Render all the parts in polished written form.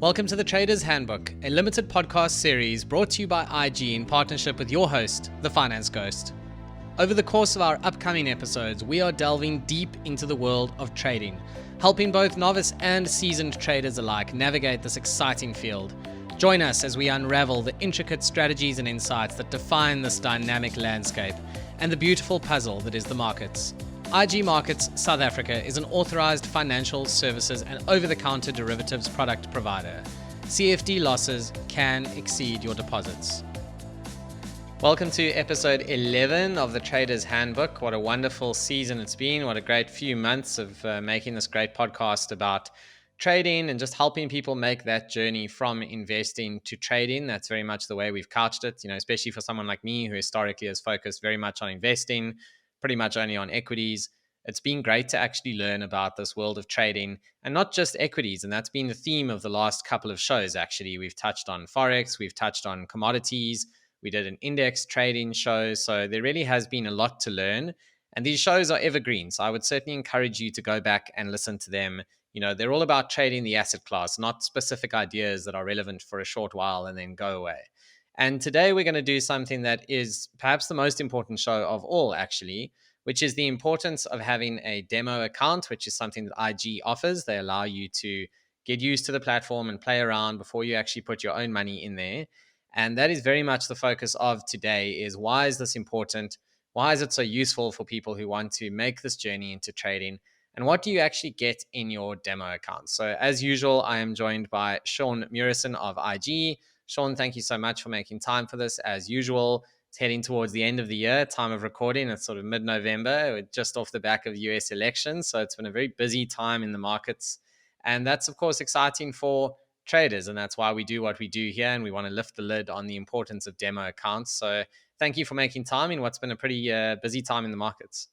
Welcome to the Trader's Handbook, a limited podcast series brought to you by IG in partnership with your host, the Finance Ghost. Over the course of our upcoming episodes, we are delving deep into the world of trading, helping both novice and seasoned traders alike navigate this exciting field. Join us as we unravel the intricate strategies and insights that define this dynamic landscape and the beautiful puzzle that is the markets. IG Markets South Africa is an authorized financial services and over-the-counter derivatives product provider. CFD losses can exceed your deposits. Welcome to episode 11 of the Trader's Handbook. What a wonderful season it's been. What a great few months of making this great podcast about trading and just helping people make that journey from investing to trading. That's very much the way we've couched it, especially for someone like me who historically has focused very much on investing, pretty much only on equities. It's been great to actually learn about this world of trading and not just equities. And that's been the theme of the last couple of shows, actually. We've touched on forex, we've touched on commodities, we did an index trading show. So there really has been a lot to learn. And these shows are evergreen. So I would certainly encourage you to go back and listen to them. They're all about trading the asset class, not specific ideas that are relevant for a short while and then go away. And today we're going to do something that is perhaps the most important show of all, actually, which is the importance of having a demo account, which is something that IG offers. They allow you to get used to the platform and play around before you actually put your own money in there. And that is very much the focus of today is why is this important? Why is it so useful for people who want to make this journey into trading? And what do you actually get in your demo account? So as usual, I am joined by Sean Murison of IG. Sean, thank you so much for making time for this. As usual, it's heading towards the end of the year, time of recording. It's sort of mid-November, just off the back of the US elections. So it's been a very busy time in the markets. And that's, of course, exciting for traders. And that's why we do what we do here. And we want to lift the lid on the importance of demo accounts. So thank you for making time in what's been a pretty busy time in the markets.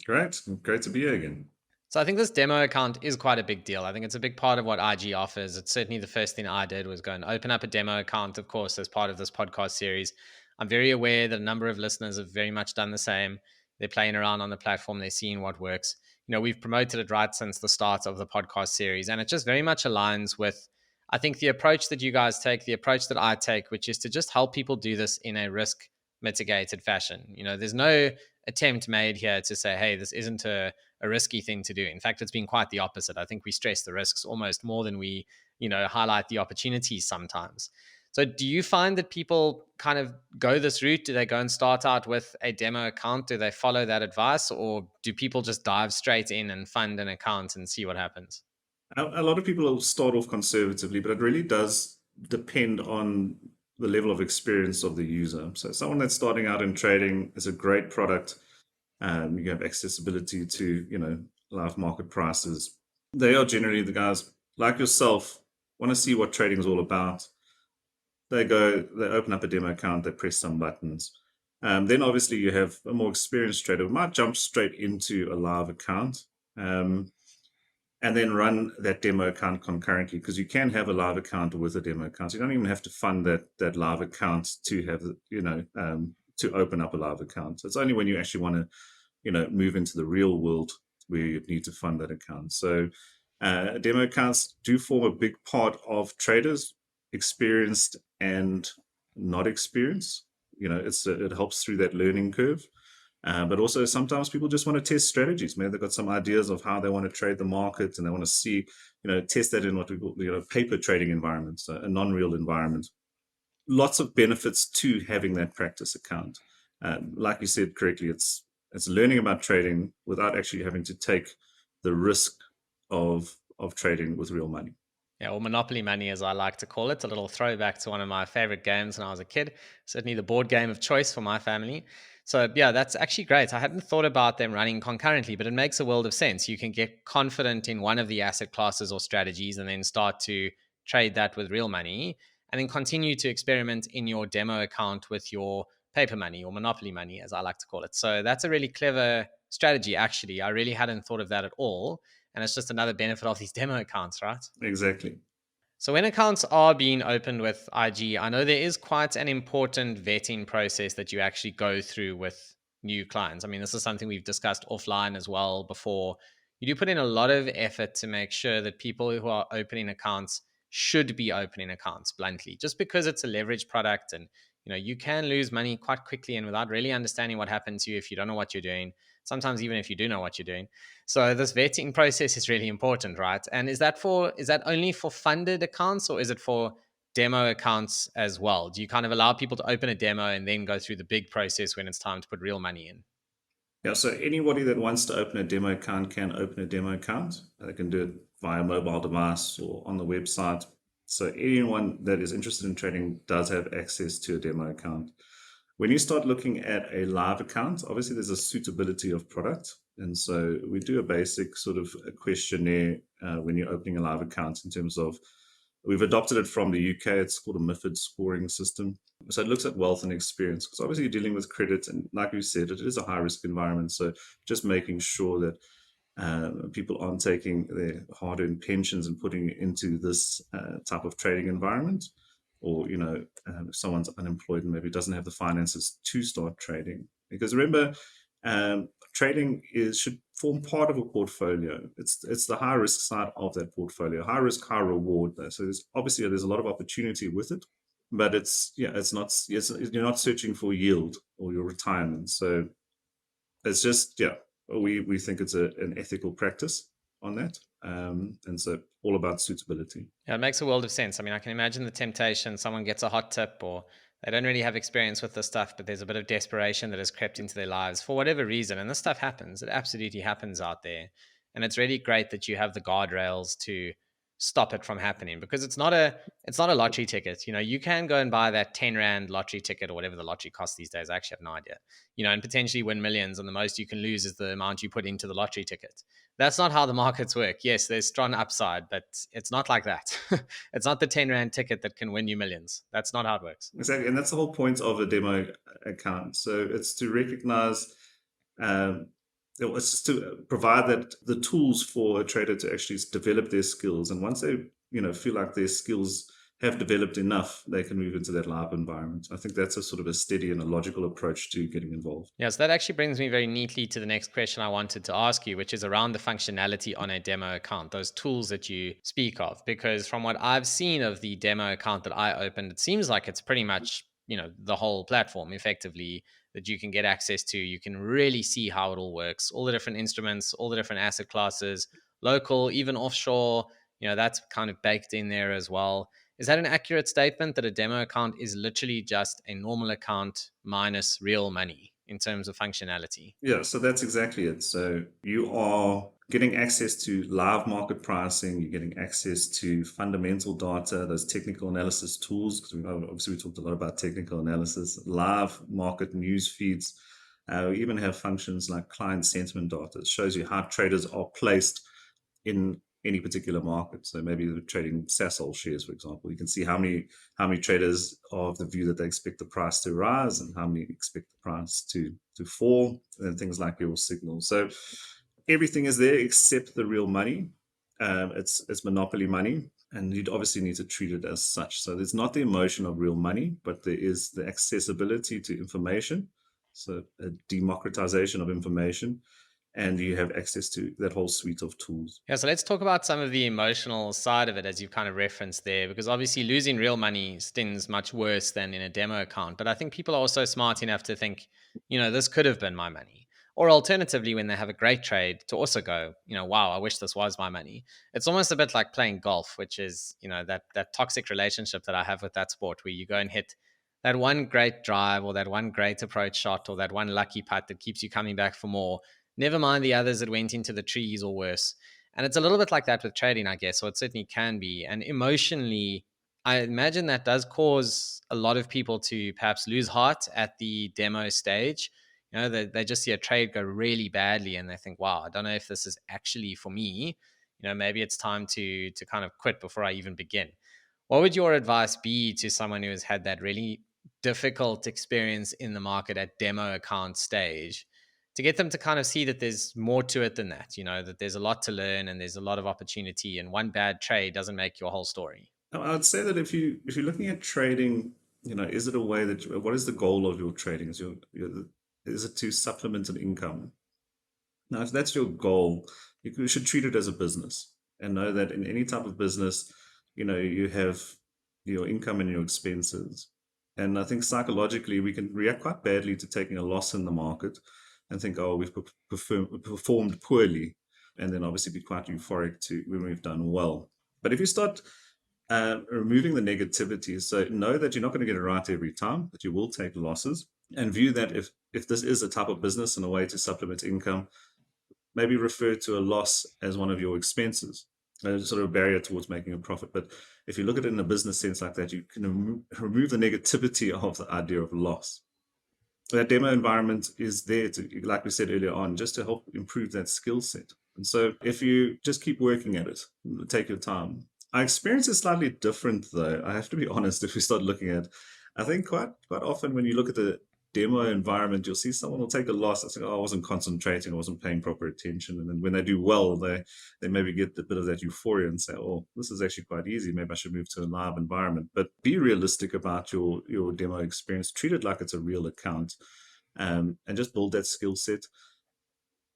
Great to be here again. So I think this demo account is quite a big deal. I think it's a big part of what IG offers. It's certainly the first thing I did was go and open up a demo account, of course, as part of this podcast series. I'm very aware that a number of listeners have very much done the same. They're playing around on the platform. They're seeing what works. We've promoted it right since the start of the podcast series, and it just very much aligns with, I think, the approach that you guys take, the approach that I take, which is to just help people do this in a risk mitigated fashion. There's no attempt made here to say, hey, this isn't a risky thing to do. In fact, it's been quite the opposite. I think we stress the risks almost more than we, highlight the opportunities sometimes. So do you find that people kind of go this route? Do they go and start out with a demo account? Do they follow that advice? Or do people just dive straight in and fund an account and see what happens? A lot of people will start off conservatively, but it really does depend on the level of experience of the user. So someone that's starting out in trading is a great product. You have accessibility to, live market prices. They are generally the guys like yourself, want to see what trading is all about. They open up a demo account, they press some buttons. Then obviously you have a more experienced trader who might jump straight into a live account and then run that demo account concurrently, because you can have a live account with a demo account. So you don't even have to fund that live account to have, to open up a live account. So it's only when you actually want to, move into the real world where you need to fund that account. So demo accounts do form a big part of traders, experienced and not experienced. It helps through that learning curve. But also sometimes people just want to test strategies. Maybe they've got some ideas of how they want to trade the market and they want to see, test that in what we call, paper trading environments, a non-real environment. Lots of benefits to having that practice account. Like you said correctly, it's learning about trading without actually having to take the risk of trading with real money. Yeah, or Monopoly Money, as I like to call it, a little throwback to one of my favorite games when I was a kid, certainly the board game of choice for my family. So yeah, that's actually great. I hadn't thought about them running concurrently, but it makes a world of sense. You can get confident in one of the asset classes or strategies and then start to trade that with real money and then continue to experiment in your demo account with your paper money or Monopoly Money, as I like to call it. So that's a really clever strategy, actually. I really hadn't thought of that at all. And it's just another benefit of these demo accounts, right? Exactly. So when accounts are being opened with IG, I know there is quite an important vetting process that you actually go through with new clients. I mean, this is something we've discussed offline as well before. You do put in a lot of effort to make sure that people who are opening accounts should be opening accounts bluntly, just because it's a leverage product and you can lose money quite quickly and without really understanding what happens to you if you don't know what you're doing. Sometimes even if you do know what you're doing. So this vetting process is really important, right? And is that only for funded accounts, or is it for demo accounts as well? Do you kind of allow people to open a demo and then go through the big process when it's time to put real money in? Yeah, so anybody that wants to open a demo account can open a demo account. They can do it via mobile device or on the website. So anyone that is interested in trading does have access to a demo account. When you start looking at a live account, obviously there's a suitability of product. And so we do a basic sort of a questionnaire when you're opening a live account in terms of, we've adopted it from the UK. It's called a MiFID scoring system. So it looks at wealth and experience, because obviously you're dealing with credit. And like you said, it is a high risk environment. So just making sure that people aren't taking their hard-earned pensions and putting it into this type of trading environment, or if someone's unemployed and maybe doesn't have the finances to start trading. Because remember, trading should form part of a portfolio. It's the high risk side of that portfolio. High risk, high reward though. So there's a lot of opportunity with it, but you're not searching for yield or your retirement. So it's just we think it's an ethical practice on that, and so all about suitability. Yeah, it makes a world of sense. I mean, I can imagine the temptation. Someone gets a hot tip, or they don't really have experience with this stuff, but there's a bit of desperation that has crept into their lives for whatever reason. And this stuff happens. It absolutely happens out there. And it's really great that you have the guardrails to stop it from happening, because it's not a lottery ticket. You can go and buy that 10 Rand lottery ticket or whatever the lottery costs these days. I actually have no idea. And potentially win millions, and the most you can lose is the amount you put into the lottery ticket. That's not how the markets work. Yes, there's strong upside, but it's not like that. It's not the 10 Rand ticket that can win you millions. That's not how it works. Exactly, and that's the whole point of a demo account. So it's to recognize, it's just to provide that the tools for a trader to actually develop their skills. And once they, feel like their skills have developed enough, they can move into that live environment. I think that's a sort of a steady and a logical approach to getting involved. Yes, that actually brings me very neatly to the next question I wanted to ask you, which is around the functionality on a demo account, those tools that you speak of. Because from what I've seen of the demo account that I opened, it seems like it's pretty much, the whole platform effectively that you can get access to. You can really see how it all works, all the different instruments, all the different asset classes, local, even offshore, that's kind of baked in there as well. Is that an accurate statement that a demo account is literally just a normal account minus real money in terms of functionality? Yeah, so that's exactly it. So you are getting access to live market pricing, you're getting access to fundamental data, those technical analysis tools, because obviously we talked a lot about technical analysis, live market news feeds. We even have functions like client sentiment data. It shows you how traders are placed in any particular market. So maybe they're trading Sasol shares, for example. You can see how many traders are of the view that they expect the price to rise and how many expect the price to fall, and things like your signal. So everything is there except the real money. It's monopoly money, and you'd obviously need to treat it as such. So there's not the emotion of real money, but there is the accessibility to information. So a democratization of information, and you have access to that whole suite of tools. Yeah, so let's talk about some of the emotional side of it, as you've kind of referenced there, because obviously losing real money stings much worse than in a demo account. But I think people are also smart enough to think, this could have been my money. Or alternatively, when they have a great trade, to also go, wow, I wish this was my money. It's almost a bit like playing golf, which is, that toxic relationship that I have with that sport, where you go and hit that one great drive or that one great approach shot or that one lucky putt that keeps you coming back for more. Never mind the others that went into the trees or worse. And it's a little bit like that with trading, I guess, or it certainly can be. And emotionally, I imagine that does cause a lot of people to perhaps lose heart at the demo stage. They just see a trade go really badly and they think, wow, I don't know if this is actually for me. Maybe it's time to kind of quit before I even begin. What would your advice be to someone who has had that really difficult experience in the market at demo account stage, to get them to kind of see that there's more to it than that, that there's a lot to learn and there's a lot of opportunity, and one bad trade doesn't make your whole story? I would say that if you're looking at trading, is it a way that what is the goal of your trading? Is it to supplement an income? Now, if that's your goal, you should treat it as a business and know that in any type of business, you have your income and your expenses. And I think psychologically, we can react quite badly to taking a loss in the market and think, oh, we've performed poorly. And then obviously be quite euphoric to when we've done well. But if you start removing the negativity, so know that you're not going to get it right every time, but you will take losses, and view that if this is a type of business and a way to supplement income, maybe refer to a loss as one of your expenses, sort of a barrier towards making a profit. But if you look at it in a business sense like that, you can remove the negativity of the idea of loss. That demo environment is there to, like we said earlier on, just to help improve that skill set. And so if you just keep working at it, take your time. Our experience is slightly different, though. I have to be honest. If we start looking at, I think quite often when you look at the demo environment, you'll see someone will take a loss. It's like, oh, I wasn't concentrating, I wasn't paying proper attention. And then when they do well, they maybe get a bit of that euphoria and say, oh, this is actually quite easy. Maybe I should move to a live environment. But be realistic about your demo experience. Treat it like it's a real account, and just build that skill set.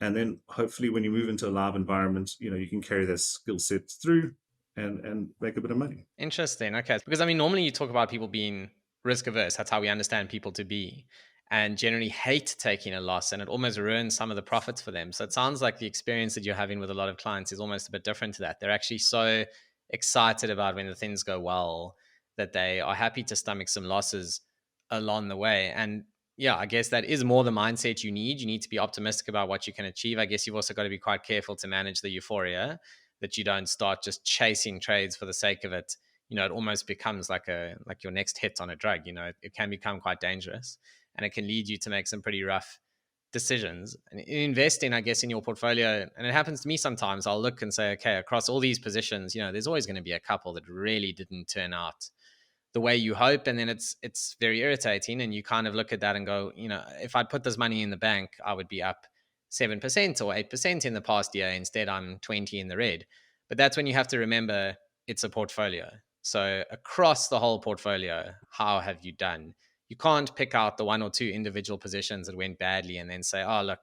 And then hopefully when you move into a live environment, you can carry that skill set through and make a bit of money. Interesting. Okay. Because I mean, normally you talk about people being risk averse. That's how we understand people to be, and generally hate taking a loss, and it almost ruins some of the profits for them. So it sounds like the experience that you're having with a lot of clients is almost a bit different to that. They're actually so excited about when the things go well that they are happy to stomach some losses along the way. And yeah, I guess that is more the mindset you need. You need to be optimistic about what you can achieve. I guess you've also got to be quite careful to manage the euphoria, that you don't start just chasing trades for the sake of it. It almost becomes like your next hit on a drug. It can become quite dangerous, and it can lead you to make some pretty rough decisions. And in investing, I guess, in your portfolio, and it happens to me sometimes, I'll look and say, okay, across all these positions, there's always going to be a couple that really didn't turn out the way you hope, and then it's very irritating, and you kind of look at that and go, if I'd put this money in the bank, I would be up 7% or 8% in the past year. Instead, I'm 20 in the red. But that's when you have to remember it's a portfolio. So across the whole portfolio, how have you done? You can't pick out the one or two individual positions that went badly and then say, oh, look,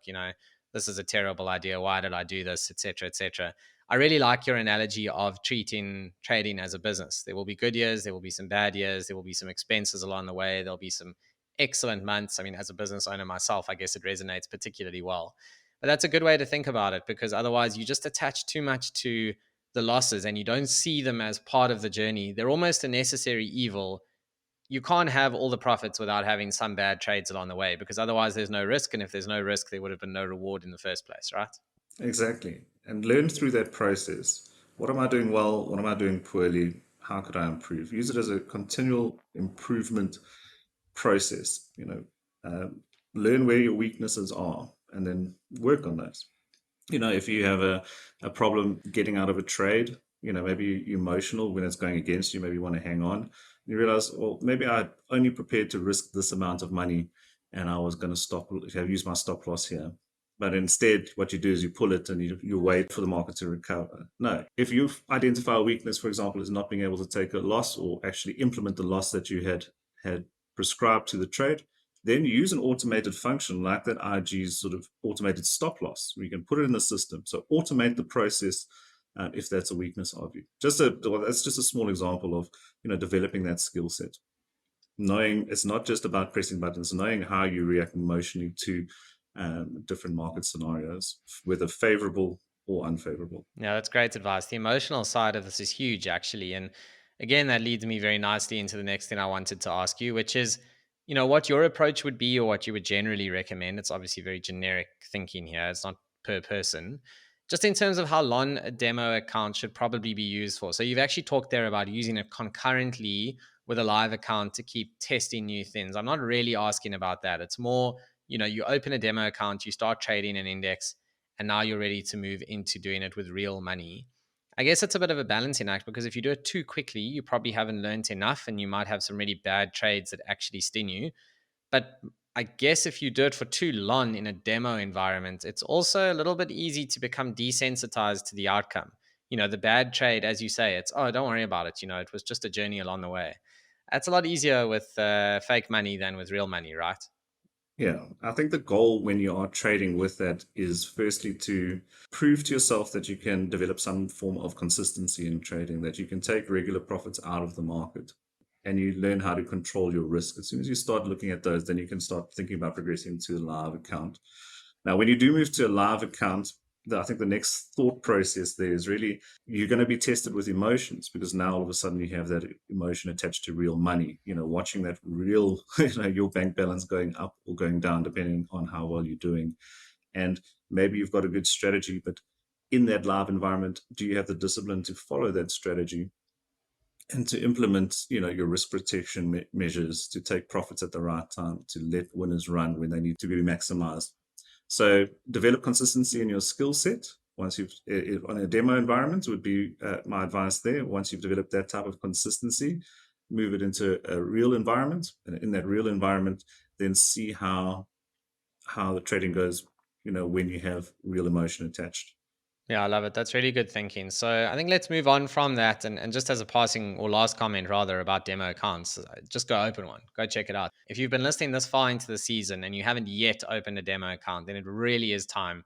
this is a terrible idea. Why did I do this, etc., etc. I really like your analogy of treating trading as a business. There will be good years, there will be some bad years, there will be some expenses along the way, there'll be some excellent months. I mean, as a business owner myself, I guess it resonates particularly well. But that's a good way to think about it, because otherwise you just attach too much to the losses and you don't see them as part of the journey. They're almost a necessary evil. You can't have all the profits without having some bad trades along the way, because otherwise there's no risk. And if there's no risk, there would have been no reward in the first place, right? Exactly. And learn through that process. What am I doing well? What am I doing poorly? How could I improve? Use it as a continual improvement process. Learn where your weaknesses are and then work on those. If you have a problem getting out of a trade, maybe you're emotional when it's going against you, maybe you want to hang on. You realize, well, maybe I only prepared to risk this amount of money and I was going to use my stop loss here. But instead, what you do is you pull it and you wait for the market to recover. No, if you identify a weakness, for example, is not being able to take a loss or actually implement the loss that you had prescribed to the trade, then you use an automated function like that IG's sort of automated stop loss. We can put it in the system. So automate the process if that's a weakness of you. That's just a small example of developing that skill set. Knowing it's not just about pressing buttons, knowing how you react emotionally to different market scenarios, whether favorable or unfavorable. Yeah, that's great advice. The emotional side of this is huge, actually. And again, that leads me very nicely into the next thing I wanted to ask you, which is, what your approach would be or what you would generally recommend. It's obviously very generic thinking here, it's not per person. Just in terms of how long a demo account should probably be used for. So you've actually talked there about using it concurrently with a live account to keep testing new things. I'm not really asking about that. It's more, you open a demo account, you start trading an index, and now you're ready to move into doing it with real money. I guess it's a bit of a balancing act, because if you do it too quickly, you probably haven't learned enough and you might have some really bad trades that actually sting you. But I guess if you do it for too long in a demo environment, it's also a little bit easy to become desensitized to the outcome. The bad trade, as you say, it's, oh, don't worry about it. It was just a journey along the way. That's a lot easier with fake money than with real money, right? Yeah, I think the goal when you are trading with that is firstly to prove to yourself that you can develop some form of consistency in trading, that you can take regular profits out of the market and you learn how to control your risk. As soon as you start looking at those, then you can start thinking about progressing to a live account. Now, when you do move to a live account, I think the next thought process there is really you're going to be tested with emotions because now all of a sudden you have that emotion attached to real money. Watching that real, your bank balance going up or going down depending on how well you're doing. And maybe you've got a good strategy, but in that live environment, do you have the discipline to follow that strategy and to implement, your risk protection measures, to take profits at the right time, to let winners run when they need to be maximized? So develop consistency in your skill set. Once you've on a demo environment would be my advice there. Once you've developed that type of consistency, move it into a real environment, and in that real environment, then see how the trading goes. When you have real emotion attached. Yeah, I love it. That's really good thinking. So I think let's move on from that. And just as a passing or last comment, rather, about demo accounts, just go open one. Go check it out. If you've been listening this far into the season and you haven't yet opened a demo account, then it really is time.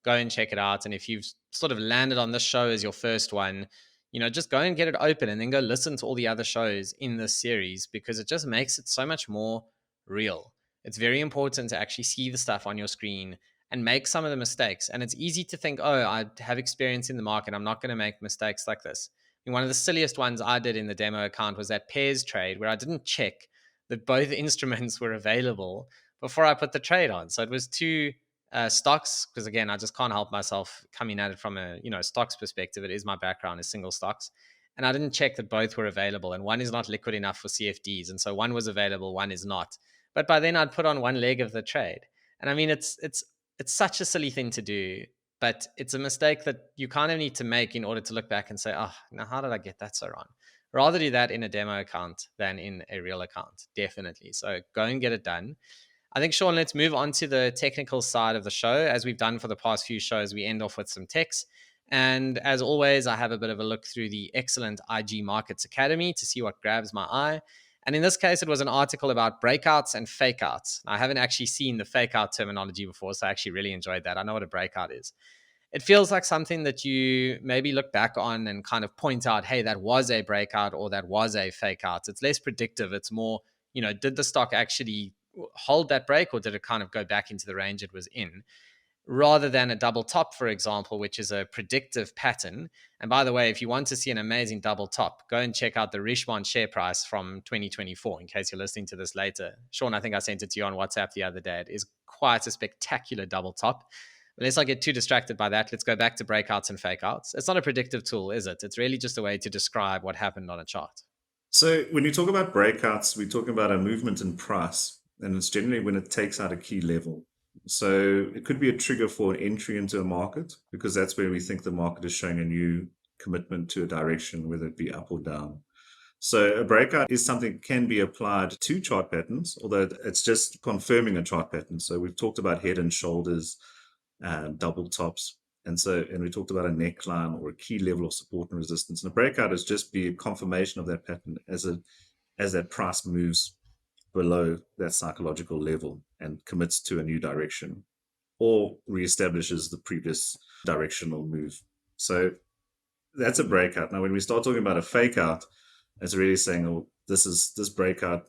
Go and check it out. And if you've sort of landed on this show as your first one, just go and get it open and then go listen to all the other shows in this series because it just makes it so much more real. It's very important to actually see the stuff on your screen and make some of the mistakes. And it's easy to think, oh, I have experience in the market. I'm not going to make mistakes like this. And one of the silliest ones I did in the demo account was that pairs trade where I didn't check that both instruments were available before I put the trade on. So it was two stocks, because again, I just can't help myself coming at it from a stocks perspective. It is my background is single stocks. And I didn't check that both were available. And one is not liquid enough for CFDs. And so one was available, one is not. But by then I'd put on one leg of the trade. And I mean, it's such a silly thing to do, but it's a mistake that you kind of need to make in order to look back and say, oh, now how did I get that so wrong? Rather do that in a demo account than in a real account, definitely. So go and get it done. I think, Sean, let's move on to the technical side of the show. As we've done for the past few shows, we end off with some techs. And as always, I have a bit of a look through the excellent IG Markets Academy to see what grabs my eye. And in this case, it was an article about breakouts and fakeouts. I haven't actually seen the fakeout terminology before, so I actually really enjoyed that. I know what a breakout is. It feels like something that you maybe look back on and kind of point out, hey, that was a breakout or that was a fake out. It's less predictive. It's more, did the stock actually hold that break or did it kind of go back into the range it was in? Rather than a double top, for example, which is a predictive pattern. And by the way, if you want to see an amazing double top, go and check out the Richemont share price from 2024, in case you're listening to this later. Sean, I think I sent it to you on WhatsApp the other day. It is quite a spectacular double top. But let's not get too distracted by that. Let's go back to breakouts and fakeouts. It's not a predictive tool, is it? It's really just a way to describe what happened on a chart. So when you talk about breakouts, we're talking about a movement in price, and it's generally when it takes out a key level. So it could be a trigger for an entry into a market because that's where we think the market is showing a new commitment to a direction, whether it be up or down. So a breakout is something that can be applied to chart patterns, although it's just confirming a chart pattern. So we've talked about head and shoulders, double tops. And we talked about a neckline or a key level of support and resistance. And a breakout is just be a confirmation of that pattern as that price moves below that psychological level and commits to a new direction or reestablishes the previous directional move. So that's a breakout. Now, when we start talking about a fake out, it's really saying, oh, this breakout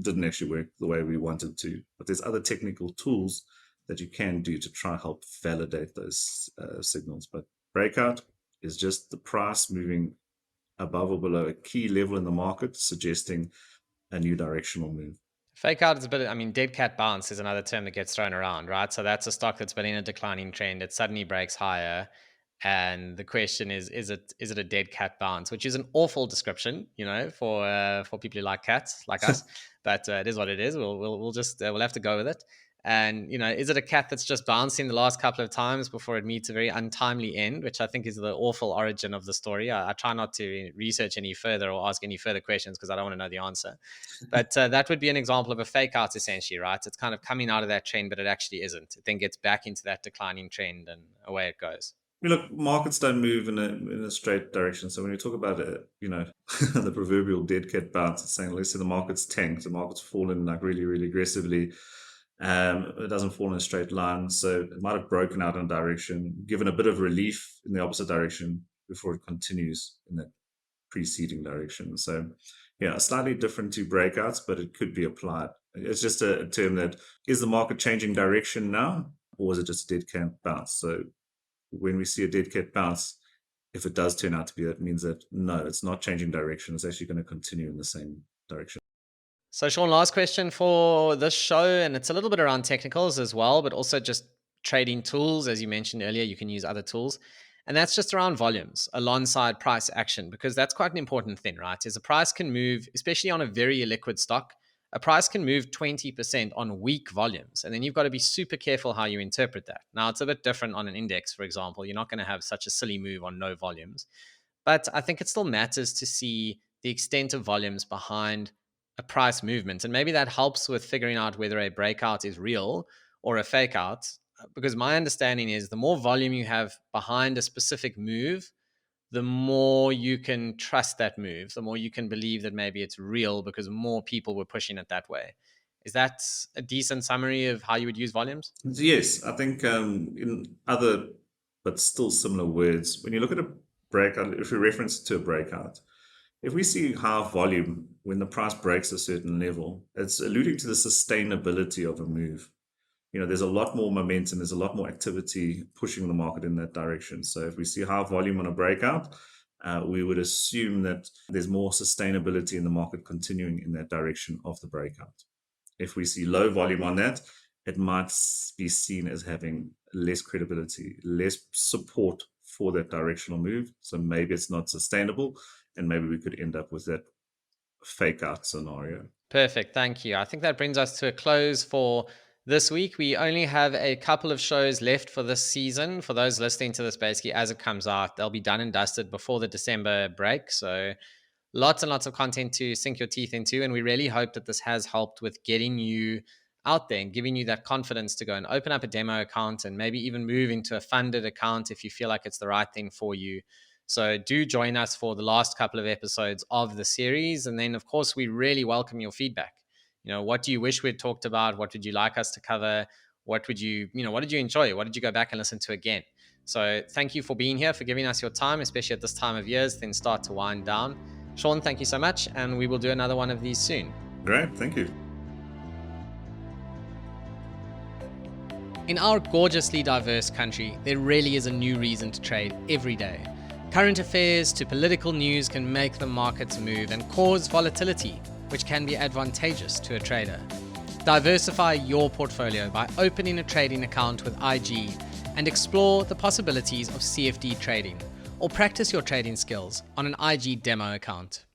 didn't actually work the way we wanted to. But there's other technical tools that you can do to try and help validate those signals. But breakout is just the price moving above or below a key level in the market, suggesting a new directional move. Fake out is a bit, dead cat bounce is another term that gets thrown around, right? So that's a stock that's been in a declining trend. It suddenly breaks higher. And the question is it a dead cat bounce, which is an awful description, for people who like cats like us, but it is what it is. We'll just we'll have to go with it. And is it a cat that's just bouncing the last couple of times before it meets a very untimely end, which I think is the awful origin of the story. I try not to research any further or ask any further questions because I don't want to know the answer. But that would be an example of a fake out, essentially, right? It's kind of coming out of that trend, but it actually isn't. It then gets back into that declining trend, and away it goes. Look, markets don't move in a straight direction. So when you talk about the proverbial dead cat bounce, it's saying, let's say the market's tanked, the market's fallen like really, really aggressively. It doesn't fall in a straight line, so it might have broken out in a direction, given a bit of relief in the opposite direction before it continues in that preceding direction. So yeah, slightly different to breakouts, but it could be applied. It's just a term that, is the market changing direction now, or is it just a dead cat bounce? So when we see a dead cat bounce, if it does turn out to be, that means that no, it's not changing direction. It's actually going to continue in the same direction. So, Sean, last question for this show, and it's a little bit around technicals as well, but also just trading tools. As you mentioned earlier, you can use other tools. And that's just around volumes alongside price action, because that's quite an important thing, right? Is a price can move, especially on a very illiquid stock, a price can move 20% on weak volumes. And then you've got to be super careful how you interpret that. Now, it's a bit different on an index, for example. You're not going to have such a silly move on no volumes. But I think it still matters to see the extent of volumes behind a price movement. And maybe that helps with figuring out whether a breakout is real or a fake out. Because my understanding is the more volume you have behind a specific move, the more you can trust that move, the more you can believe that maybe it's real because more people were pushing it that way. Is that a decent summary of how you would use volumes? Yes, I think in other but still similar words, when you look at a breakout, if we reference to a breakout, if we see high volume when the price breaks a certain level, it's alluding to the sustainability of a move. There's a lot more momentum, there's a lot more activity pushing the market in that direction. So if we see high volume on a breakout, we would assume that there's more sustainability in the market continuing in that direction of the breakout. If we see low volume on that, it might be seen as having less credibility, less support for that directional move. So maybe it's not sustainable, and maybe we could end up with that fake out scenario. Perfect. Thank you. I think that brings us to a close for this week. We only have a couple of shows left for this season. For those listening to this, basically, as it comes out, they'll be done and dusted before the December break. So lots and lots of content to sink your teeth into. And we really hope that this has helped with getting you out there and giving you that confidence to go and open up a demo account and maybe even move into a funded account if you feel like it's the right thing for you. So do join us for the last couple of episodes of the series. And then, of course, we really welcome your feedback. What do you wish we'd talked about? What would you like us to cover? What did you enjoy? What did you go back and listen to again? So thank you for being here, for giving us your time, especially at this time of years, then start to wind down. Sean, thank you so much. And we will do another one of these soon. Great. Thank you. In our gorgeously diverse country, there really is a new reason to trade every day. Current affairs to political news can make the markets move and cause volatility, which can be advantageous to a trader. Diversify your portfolio by opening a trading account with IG and explore the possibilities of CFD trading, or practice your trading skills on an IG demo account.